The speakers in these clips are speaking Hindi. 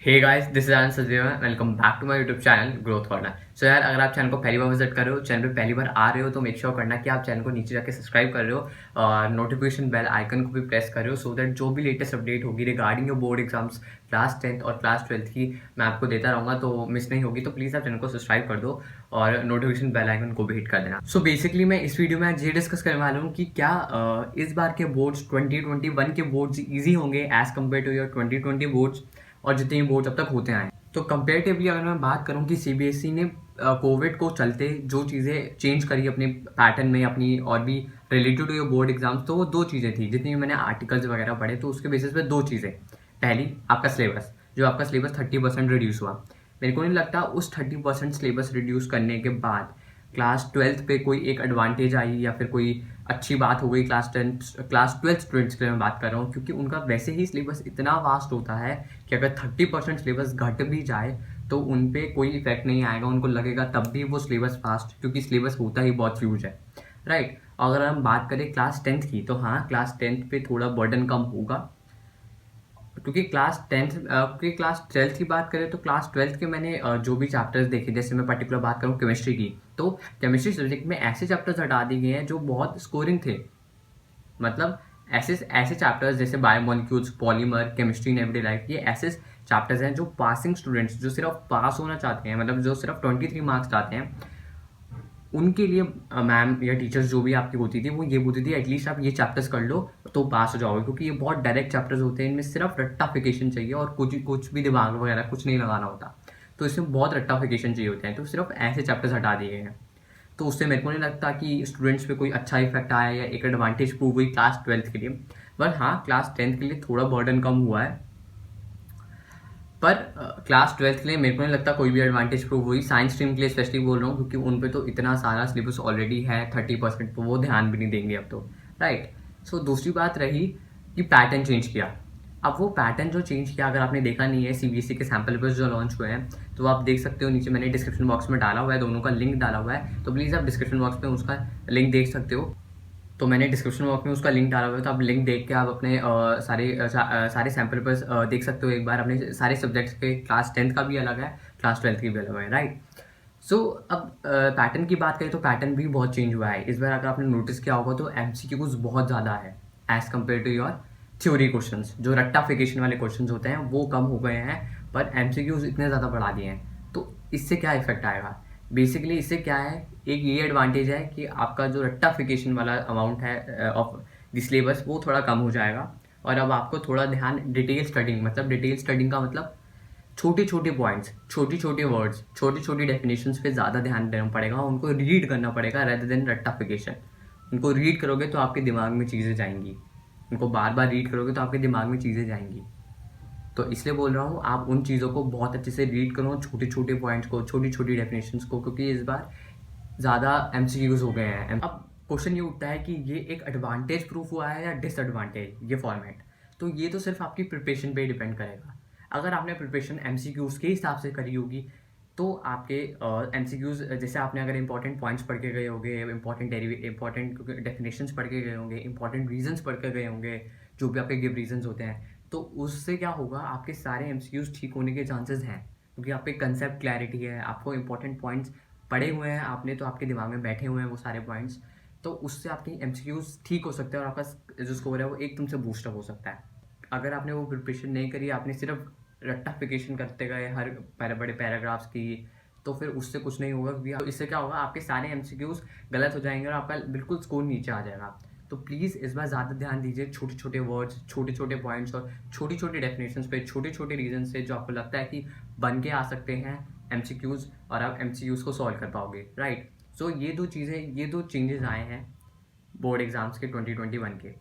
Hey guys, this is Anand Sachdeva. Welcome back to my YouTube channel growth corner. So यार, अगर आप चैनल को पहली बार विजिट कर रहे हो, चैनल पे पहली बार आ रहे हो, तो मेक श्योर करना कि आप चैनल को नीचे जाके सब्सक्राइब कर रहे हो और नोटिफिकेशन बेल आइकन को भी प्रेस कर रहे हो, सो दैट जो भी लेटेस्ट अपडेट होगी regarding your board exams class 10th और क्लास 12th की, मैं आपको देता रहूँगा, तो मिस नहीं होगी। तो प्लीज़ आप चैनल को सब्सक्राइब कर दो और नोटिफिकेशन बेल आइकन को भी हिट कर देना। सो बेसिकली मैं इस वीडियो में आज ये डिस्कस करने वाला हूँ कि क्या इस बार के बोर्ड्स 2021 के बोर्ड्स ईजी होंगे as compare to your 2020 boards और जितने भी बोर्ड्स अब तक होते आए। तो कंपेरेटिवली अगर मैं बात करूं कि सीबीएसई ने कोविड को चलते जो चीज़ें चेंज करी अपने पैटर्न में अपनी और भी related to your board exams, तो वो दो चीज़ें थी जितनी भी मैंने आर्टिकल्स वगैरह पढ़े, तो उसके बेसिस पे दो चीज़ें। पहली, आपका सिलेबस, जो आपका सिलेबस 30% रिड्यूस हुआ। मेरे को नहीं लगता उस 30% सिलेबस रिड्यूस करने के बाद क्लास 12th पे कोई एक एडवांटेज आई या फिर कोई अच्छी बात हो गई क्लास 12th स्टूडेंट्स के लिए मैं बात कर रहा हूँ, क्योंकि उनका वैसे ही सिलेबस इतना वास्ट होता है कि अगर 30% सिलेबस घट भी जाए तो उन पे कोई इफेक्ट नहीं आएगा, उनको लगेगा तब भी वो सिलेबस फास्ट, क्योंकि सिलेबस होता ही बहुत ह्यूज है, राइट। अगर हम बात करें क्लास 10th की, तो हाँ, क्लास 10th पे थोड़ा बर्डन कम होगा, क्योंकि क्लास 12th की बात करें तो क्लास 12th के मैंने जो भी चैप्टर्स देखे, जैसे मैं पर्टिकुलर बात करूँ केमिस्ट्री की, तो केमिस्ट्री सब्जेक्ट में ऐसे चैप्टर्स हटा दिए गए हैं जो बहुत स्कोरिंग थे। मतलब ऐसे ऐसे चैप्टर्स जैसे biomolecules, polymer, chemistry in everyday life, ये ऐसे चैप्टर्स हैं जो पासिंग स्टूडेंट्स, जो सिर्फ पास होना चाहते हैं, मतलब जो सिर्फ 23 मार्क्स चाहते हैं, उनके लिए मैम या टीचर्स जो भी आपकी होती थी वो ये बोलती थी एटलीस्ट आप ये चैप्टर्स कर लो तो पास हो जाओगे, क्योंकि ये बहुत डायरेक्ट चैप्टर्स होते हैं, इनमें सिर्फ रट्टाफिकेशन चाहिए और कुछ कुछ भी दिमाग वगैरह कुछ नहीं लगाना होता, तो इसमें बहुत रट्टाफिकेशन चाहिए होते हैं, तो सिर्फ ऐसे चैप्टर्स हटा दिए गए हैं। तो उससे मेरे को नहीं लगता कि स्टूडेंट्स पे कोई अच्छा इफेक्ट आया या एक एडवांटेज प्रूव हुई क्लास 12th के लिए। बट हाँ, क्लास 10th के लिए थोड़ा बर्डन कम हुआ है, पर क्लास 12th के लिए मेरे को नहीं लगता कोई भी एडवांटेज प्रूव हुई। साइंस स्ट्रीम के लिए स्पेशली बोल रहा हूँ, क्योंकि उन पे तो इतना सारा सिलेबस ऑलरेडी है 30%, तो वो ध्यान भी नहीं देंगे अब तो, राइट। सो दूसरी बात रही कि पैटर्न चेंज किया। अब वो पैटर्न जो चेंज किया, अगर आपने देखा नहीं है सीबीएसई के सैम्पल पेपर्स जो लॉन्च हुए हैं, तो आप देख सकते हो, नीचे मैंने डिस्क्रिप्शन बॉक्स में डाला हुआ है, दोनों का लिंक डाला हुआ है, तो प्लीज़ आप डिस्क्रिप्शन बॉक्स में उसका लिंक देख सकते हो। तो मैंने डिस्क्रिप्शन बॉक्स में उसका लिंक डाला हुआ है, तो आप लिंक देख के आप अपने सारे सैम्पल पर देख सकते हो एक बार, अपने सारे सब्जेक्ट्स के। क्लास 10th का भी अलग है, क्लास 12th की भी अलग है, राइट। सो अब पैटर्न की बात करें तो पैटर्न भी बहुत चेंज हुआ है इस बार। अगर आपने नोटिस किया होगा तो एमसीक्यूज बहुत ज़्यादा है as compare to your theory questions. जो रट्टाफिकेशन वाले क्वेश्चंस होते हैं वो कम हो गए हैं, पर एमसीक्यूज इतने ज़्यादा बढ़ा दिए हैं। तो इससे क्या इफेक्ट आएगा? बेसिकली इससे क्या है, एक ये एडवांटेज है कि आपका जो रट्टाफिकेशन वाला अमाउंट है ऑफ द सिलेबस, वो थोड़ा कम हो जाएगा, और अब आपको थोड़ा ध्यान डिटेल स्टडिंग, मतलब डिटेल स्टडिंग का मतलब छोटे छोटे पॉइंट्स, छोटी छोटी वर्ड्स, छोटी छोटी डेफिनेशंस पे ज़्यादा ध्यान देना पड़ेगा, उनको रीड करना पड़ेगा रेदर देन रट्टाफिकेशन। उनको रीड करोगे तो आपके दिमाग में चीज़ें जाएंगी, उनको बार बार रीड करोगे तो आपके दिमाग में चीज़ें जाएंगी। तो इसलिए बोल रहा हूँ, आप उन चीज़ों को बहुत अच्छे से रीड करो, छोटे छोटे पॉइंट्स को, छोटी छोटी डेफिनेशंस को, क्योंकि इस बार ज़्यादा एमसीक्यूज हो गए हैं। अब क्वेश्चन ये उठता है कि ये एक एडवांटेज प्रूफ हुआ है या डिसएडवांटेज, ये फॉर्मेट। तो ये तो सिर्फ आपकी प्रिपरेशन पे डिपेंड करेगा। अगर आपने प्रिपरेशन एमसीक्यूज के हिसाब से करी होगी तो आपके एमसीक्यूज, जैसे आपने अगर इंपॉर्टेंट पॉइंट्स पढ़ के गए होंगे, इंपॉर्टेंट डेफिनेशंस पढ़ के गए होंगे, इंपॉर्टेंट रीजंस पढ़ के गए होंगे, जो भी आपके गिव रीजंस होते हैं, तो उससे क्या होगा, आपके सारे एमसीक्यूज ठीक होने के चांसेस हैं, क्योंकि आपके कंसेप्ट क्लैरिटी है, आपको इंपॉर्टेंट पॉइंट्स पढ़े हुए हैं आपने, तो आपके दिमाग में बैठे हुए हैं वो सारे पॉइंट्स, तो उससे आपकी एमसीक्यूज ठीक हो सकते हैं और आपका जो स्कोर है वो एकदम से बूस्टअप हो सकता है। अगर आपने वो प्रिपरेशन नहीं करी, आपने सिर्फ रट्टाफिकेशन करते गए हर बड़े पैराग्राफ्स की, तो फिर उससे कुछ नहीं होगा, क्योंकि तो इससे क्या होगा, आपके सारे एमसीक्यूज गलत हो जाएंगे और आपका बिल्कुल स्कोर नीचे आ जाएगा। तो प्लीज़ इस बार ज़्यादा ध्यान दीजिए छोटे छोटे वर्ड्स, छोटे छोटे पॉइंट्स और छोटी छोटी डेफिनेशंस पे, छोटे छोटे रीजन से जो आपको लगता है कि बन के आ सकते हैं एमसीक्यूज, और आप एमसीक्यूज को सॉल्व कर पाओगे, राइट। सो ये दो चीज़ें, ये दो चेंजेस आए हैं बोर्ड एग्जाम्स के 2021 के।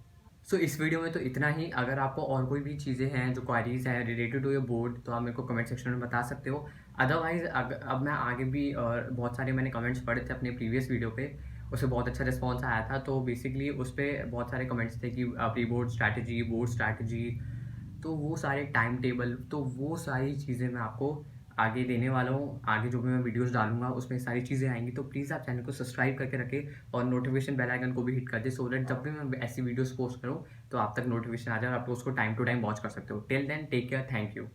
सो इस वीडियो में तो इतना ही। अगर आपको और कोई भी चीज़ें हैं जो क्वारीज हैं रिलेटेड टू योर बोर्ड, तो आप मेरे को कमेंट सेक्शन में बता सकते हो। अदरवाइज अब मैं आगे भी, और बहुत सारे मैंने कमेंट्स पढ़े थे अपने प्रीवियस वीडियो पे, उससे बहुत अच्छा रिस्पॉन्स आया था, तो बेसिकली उस पर बहुत सारे कमेंट्स थे कि pre board strategy, board strategy, तो वो सारे टाइम टेबल, तो वो सारी चीज़ें मैं आपको आगे देने वाला हूँ। आगे जो भी मैं वीडियोस डालूंगा उसमें सारी चीज़ें आएंगी, तो प्लीज़ आप चैनल को सब्सक्राइब करके रखें और नोटिफिकेशन बेल आइकन को भी हिट कर दे, सो दैट जब भी मैं ऐसी वीडियोस पोस्ट करूँ तो आप तक नोटिफिकेशन आ जाए और आप उसको टाइम टू टाइम वॉच कर सकते हो। Till then, take care, thank you.